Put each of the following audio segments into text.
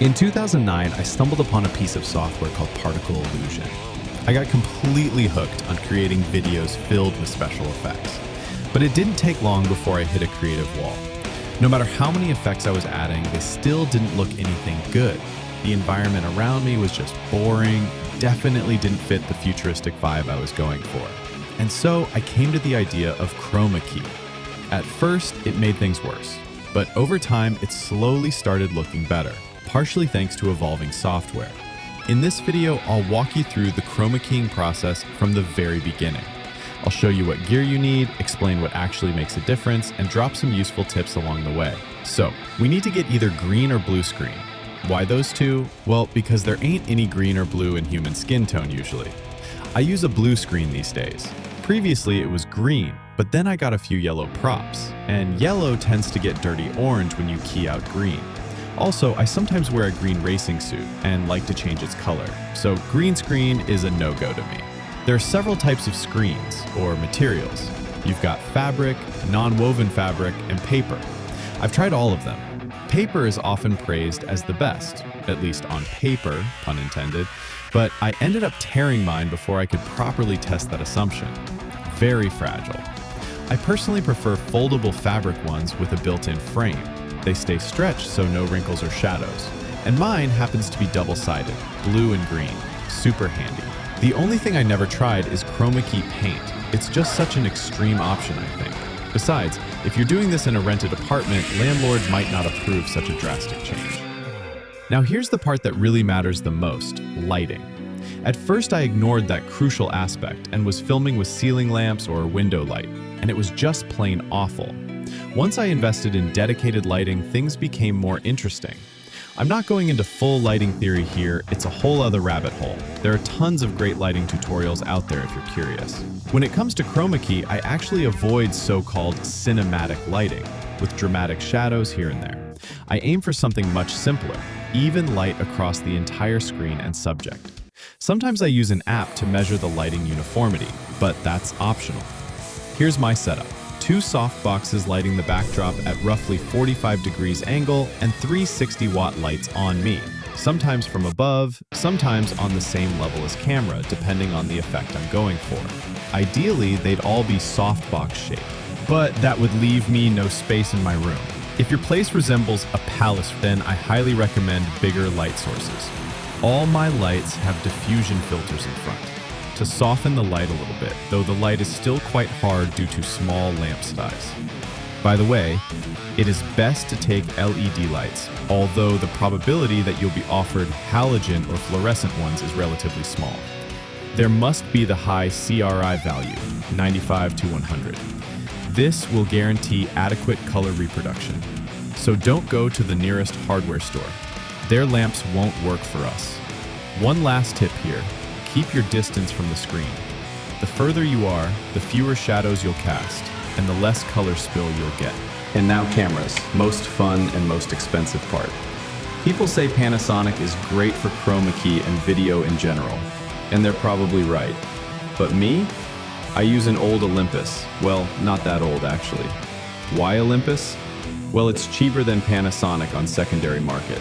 In 2009, I stumbled upon a piece of software called Particle Illusion. I got completely hooked on creating videos filled with special effects. But it didn't take long before I hit a creative wall. No matter how many effects I was adding, they still didn't look anything good. The environment around me was just boring, definitely didn't fit the futuristic vibe I was going for. And so I came to the idea of Chromakey. At first, it made things worse, but over time, it slowly started looking better, partially thanks to evolving software. In this video, I'll walk you through the chroma-keying process from the very beginning. I'll show you what gear you need, explain what actually makes a difference, and drop some useful tips along the way. So, we need to get either green or blue screen. Why those two? Well, because there ain't any green or blue in human skin tone usually. I use a blue screen these days. Previously, it was green, but then I got a few yellow props, and yellow tends to get dirty orange when you key out green. Also, I sometimes wear a green racing suit and like to change its color, so green screen is a no-go to me. There are several types of screens, or materials. You've got fabric, non-woven fabric, and paper. I've tried all of them. Paper is often praised as the best, at least on paper, pun intended, but I ended up tearing mine before I could properly test that assumption. Very fragile. I personally prefer foldable fabric ones with a built-in frame. They stay stretched so no wrinkles or shadows. And mine happens to be double-sided, blue and green. Super handy. The only thing I never tried is Chromakey paint. It's just such an extreme option, I think. Besides, if you're doing this in a rented apartment, landlords might not approve such a drastic change. Now here's the part that really matters the most, lighting. At first I ignored that crucial aspect and was filming with ceiling lamps or window light, and it was just plain awful. Once I invested in dedicated lighting, things became more interesting. I'm not going into full lighting theory here, it's a whole other rabbit hole. There are tons of great lighting tutorials out there if you're curious. When it comes to Chromakey, I actually avoid so-called cinematic lighting, with dramatic shadows here and there. I aim for something much simpler, even light across the entire screen and subject. Sometimes I use an app to measure the lighting uniformity, but that's optional. Here's my setup. 2 softboxes lighting the backdrop at roughly 45 degrees angle and 3 60-watt lights on me, sometimes from above, sometimes on the same level as camera, depending on the effect I'm going for. Ideally, they'd all be softbox shaped, but that would leave me no space in my room. If your place resembles a palace, then I highly recommend bigger light sources. All my lights have diffusion filters in front, to soften the light a little bit, though the light is still quite hard due to small lamp size. By the way, it is best to take LED lights, although the probability that you'll be offered halogen or fluorescent ones is relatively small. There must be the high CRI value, 95 to 100. This will guarantee adequate color reproduction. So don't go to the nearest hardware store. Their lamps won't work for us. One last tip here. Keep your distance from the screen. The further you are, the fewer shadows you'll cast, and the less color spill you'll get. And now cameras, most fun and most expensive part. People say Panasonic is great for Chromakey and video in general, and they're probably right. But me? I use an old Olympus. Well, not that old actually. Why Olympus? Well, it's cheaper than Panasonic on secondary market.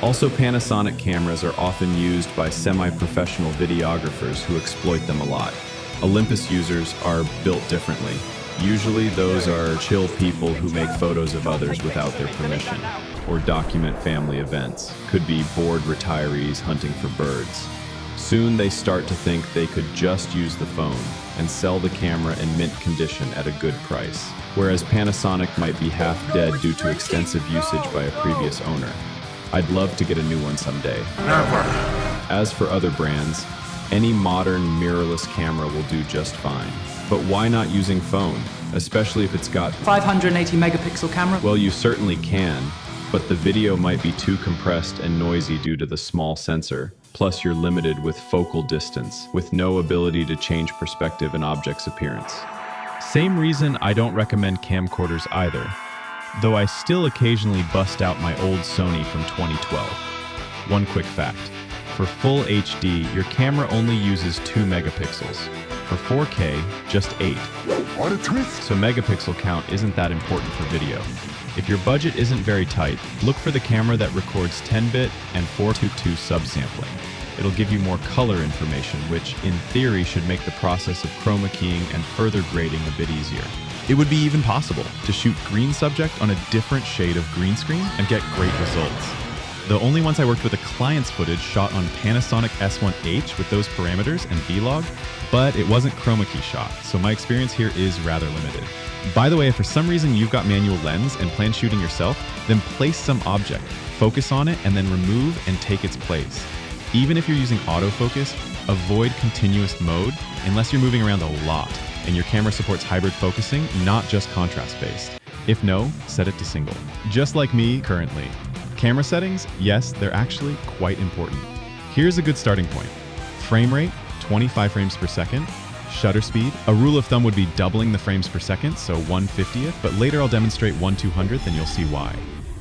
Also, Panasonic cameras are often used by semi-professional videographers who exploit them a lot. Olympus users are built differently. Usually those are chill people who make photos of others without their permission, or document family events. Could be bored retirees hunting for birds. Soon they start to think they could just use the phone and sell the camera in mint condition at a good price, whereas Panasonic might be half dead due to extensive usage by a previous owner. I'd love to get a new one someday. Never. As for other brands, any modern mirrorless camera will do just fine. But why not using phone, especially if it's got 580 megapixel camera? Well, you certainly can, but the video might be too compressed and noisy due to the small sensor. Plus, you're limited with focal distance, with no ability to change perspective and object's appearance. Same reason I don't recommend camcorders either, though I still occasionally bust out my old Sony from 2012. One quick fact, for full HD, your camera only uses 2 megapixels. For 4K, just 8. What a twist! So megapixel count isn't that important for video. If your budget isn't very tight, look for the camera that records 10-bit and 422 subsampling. It'll give you more color information, which in theory should make the process of chroma keying and further grading a bit easier. It would be even possible to shoot green subject on a different shade of green screen and get great results. The only ones I worked with a client's footage shot on Panasonic S1H with those parameters and V-Log, but it wasn't Chromakey shot, so my experience here is rather limited. By the way, if for some reason you've got manual lens and plan shooting yourself, then place some object, focus on it, and then remove and take its place. Even if you're using autofocus, avoid continuous mode unless you're moving around a lot and your camera supports hybrid focusing, not just contrast-based. If no, set it to single. Just like me currently. Camera settings, yes, they're actually quite important. Here's a good starting point. Frame rate, 25 frames per second. Shutter speed, a rule of thumb would be doubling the frames per second, so 1/50th, but later I'll demonstrate 1/200th and you'll see why.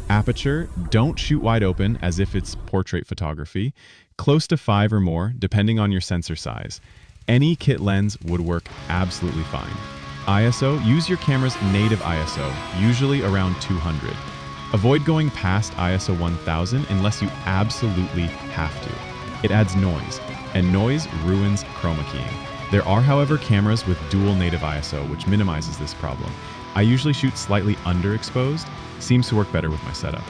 Aperture, don't shoot wide open as if it's portrait photography. Close to 5 or more, depending on your sensor size. Any kit lens would work absolutely fine. ISO, use your camera's native ISO, usually around 200. Avoid going past ISO 1000 unless you absolutely have to. It adds noise, and noise ruins chroma keying. There are, however, cameras with dual native ISO, which minimizes this problem. I usually shoot slightly underexposed, seems to work better with my setup.